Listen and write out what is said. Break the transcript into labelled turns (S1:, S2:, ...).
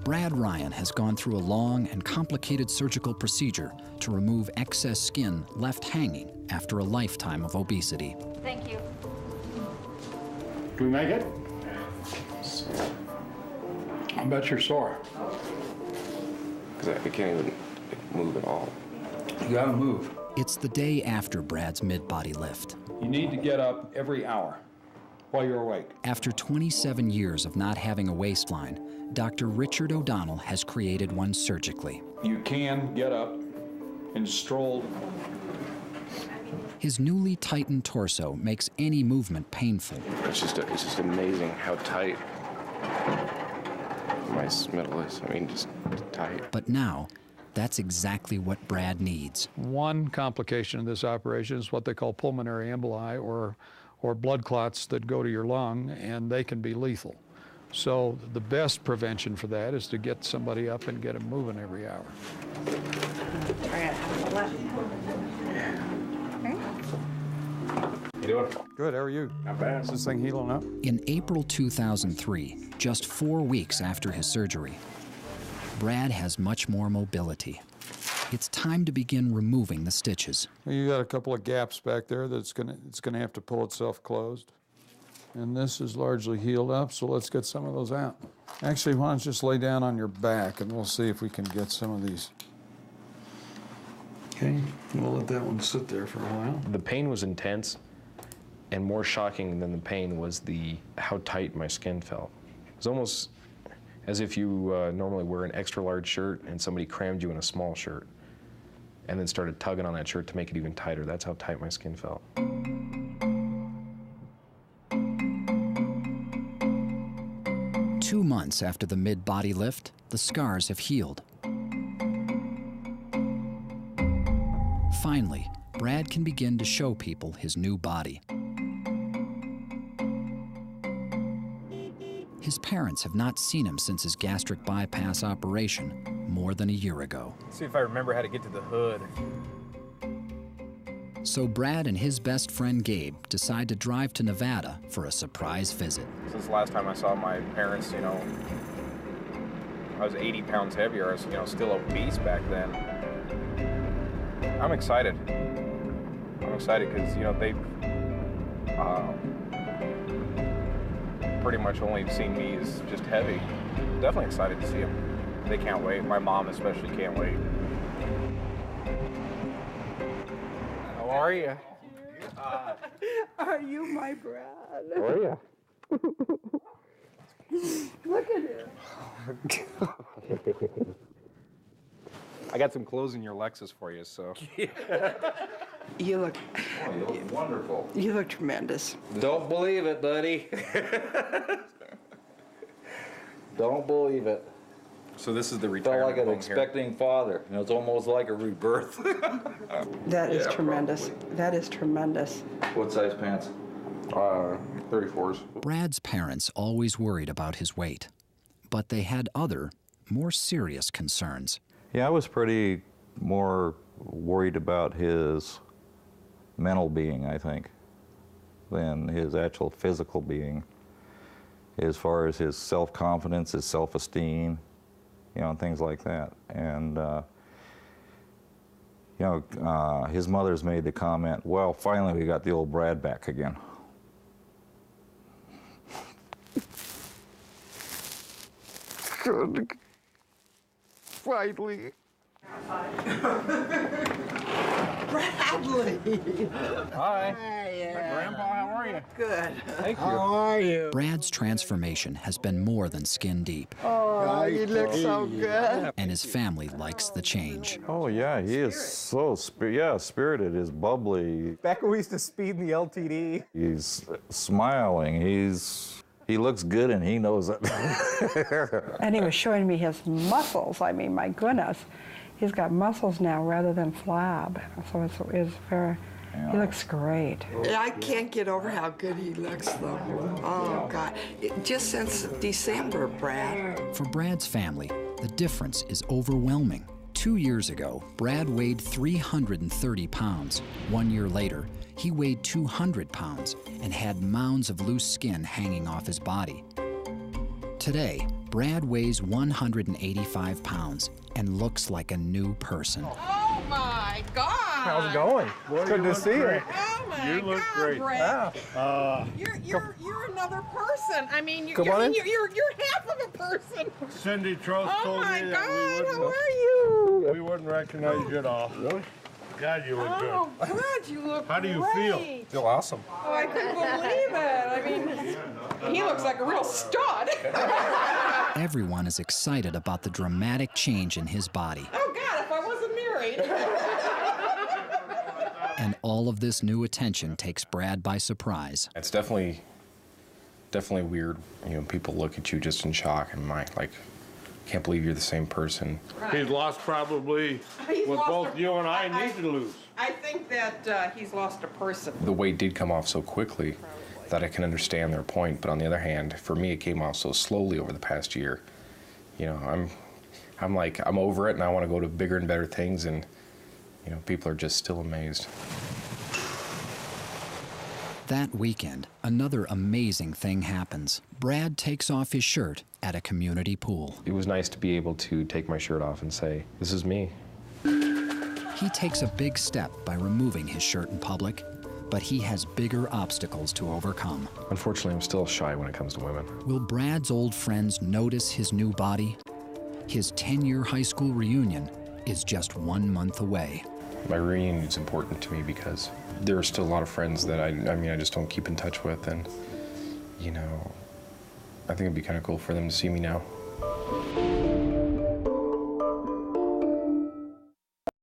S1: Brad Ryan has gone through a long and complicated surgical procedure to remove excess skin left hanging after a lifetime of obesity.
S2: Thank you.
S3: Can we make it? I bet you're sore.
S4: Because I can't even move at all.
S3: You gotta move.
S1: It's the day after Brad's mid-body lift.
S3: You need to get up every hour while you're awake.
S1: After 27 years of not having a waistline, Dr. Richard O'Donnell has created one surgically.
S3: You can get up and stroll.
S1: His newly tightened torso makes any movement painful.
S4: It's just amazing how tight my middle is. I mean, just tight.
S1: But now, that's exactly what Brad needs.
S3: One complication of this operation is what they call pulmonary emboli, or blood clots that go to your lung, and they can be lethal. So the best prevention for that is to get somebody up and get them moving every hour.
S4: You doing?
S3: Good, how are you?
S4: Not bad.
S3: Is this thing healing up?
S1: In April 2003, just 4 weeks after his surgery, Brad has much more mobility. It's time to begin removing the stitches.
S3: You got a couple of gaps back there that's it's gonna have to pull itself closed. And this is largely healed up, so let's get some of those out. Actually, why don't you just lay down on your back and we'll see if we can get some of these. Okay, we'll let that one sit there for a while.
S4: The pain was intense, and more shocking than the pain was how tight my skin felt. It was almost as if you normally wear an extra large shirt and somebody crammed you in a small shirt and then started tugging on that shirt to make it even tighter. That's how tight my skin felt.
S1: Two months after the mid-body lift, the scars have healed. Finally, Brad can begin to show people his new body. His parents have not seen him since his gastric bypass operation more than a year ago.
S5: Let's see if I remember how to get to the hood.
S1: So Brad and his best friend Gabe decide to drive to Nevada for a surprise visit.
S5: Since the last time I saw my parents, I was 80 pounds heavier. I was, still obese back then. I'm excited. I'm excited because, they've pretty much only seen me as just heavy. Definitely excited to see them. They can't wait. My mom especially can't wait. How are you?
S6: Are you my Brad?
S4: How are you?
S6: Look at him.
S5: I got some clothes in your Lexus for you, so.
S6: You look
S7: wonderful.
S6: You look tremendous.
S7: Don't believe it, buddy. Don't believe it.
S5: So this is the
S7: Felt
S5: retirement
S7: like an
S5: home
S7: expecting father. It's almost like a rebirth.
S6: That is
S7: Yeah,
S6: tremendous.
S7: probably.
S6: That is tremendous.
S7: What size pants?
S4: 34s.
S1: Brad's parents always worried about his weight, but they had other, more serious concerns.
S8: Yeah, I was pretty more worried about his mental being, I think, than his actual physical being, as far as his self-confidence, his self-esteem, and things like that. And, his mother's made the comment, well, finally we got the old Brad back again.
S6: Good. Finally. Bradley.
S5: Hi.
S6: Hiya.
S5: Grandpa, how are you?
S6: Good.
S5: Thank you.
S6: How are you?
S1: Brad's transformation has been more than skin deep,
S6: Oh, you look so good.
S1: and his family likes the change.
S8: Oh yeah, he is so spirited, is bubbly.
S5: Back when we used to speed in the LTD.
S8: He's smiling. He looks good, and he knows it.
S6: And he was showing me his muscles. I mean, my goodness. He's got muscles now rather than flab. So it's very, he looks great.
S9: I can't get over how good he looks, though. Oh, God. Just since December, Brad.
S1: For Brad's family, the difference is overwhelming. 2 years ago, Brad weighed 330 pounds. 1 year later, he weighed 200 pounds and had mounds of loose skin hanging off his body. Today, Brad weighs 185 pounds and looks like a new person.
S9: Oh my God!
S2: How's it going? It's good to see you.
S9: Oh my
S2: You look
S9: God,
S2: great.
S9: Brad.
S2: Yeah.
S9: You're another person. I mean,
S2: Come on in.
S9: you're half of a person.
S2: Cindy Trost
S9: Oh
S2: told
S9: my
S2: me
S9: God!
S2: that
S9: How are you?
S2: we wouldn't recognize you at all. Really? God, you look
S9: Oh, Brad, you look
S2: How do you
S9: great.
S2: feel awesome.
S9: Oh, I couldn't believe it. I mean, he looks like a real stud.
S1: Everyone is excited about the dramatic change in his body.
S9: Oh God, if I wasn't married.
S1: And all of this new attention takes Brad by surprise.
S4: It's definitely weird. You know, people look at you just in shock and like, can't believe you're the same person.
S2: He's lost probably what both you and I need to lose.
S9: I think that he's lost a person.
S4: The weight did come off so quickly that I can understand their point, but on the other hand, for me, it came off so slowly over the past year. You know, I'm over it, and I want to go to bigger and better things, and you know, people are just still amazed.
S1: That weekend, another amazing thing happens. Brad takes off his shirt at a community pool.
S4: It was nice to be able to take my shirt off and say, this is me.
S1: He takes a big step by removing his shirt in public, but he has bigger obstacles to overcome.
S4: Unfortunately, I'm still shy when it comes to women.
S1: Will Brad's old friends notice his new body? His 10-year high school reunion is just 1 month away.
S4: My reunion is important to me because there are still a lot of friends that I just don't keep in touch with, and you know, I think it'd be kind of cool for them to see me now.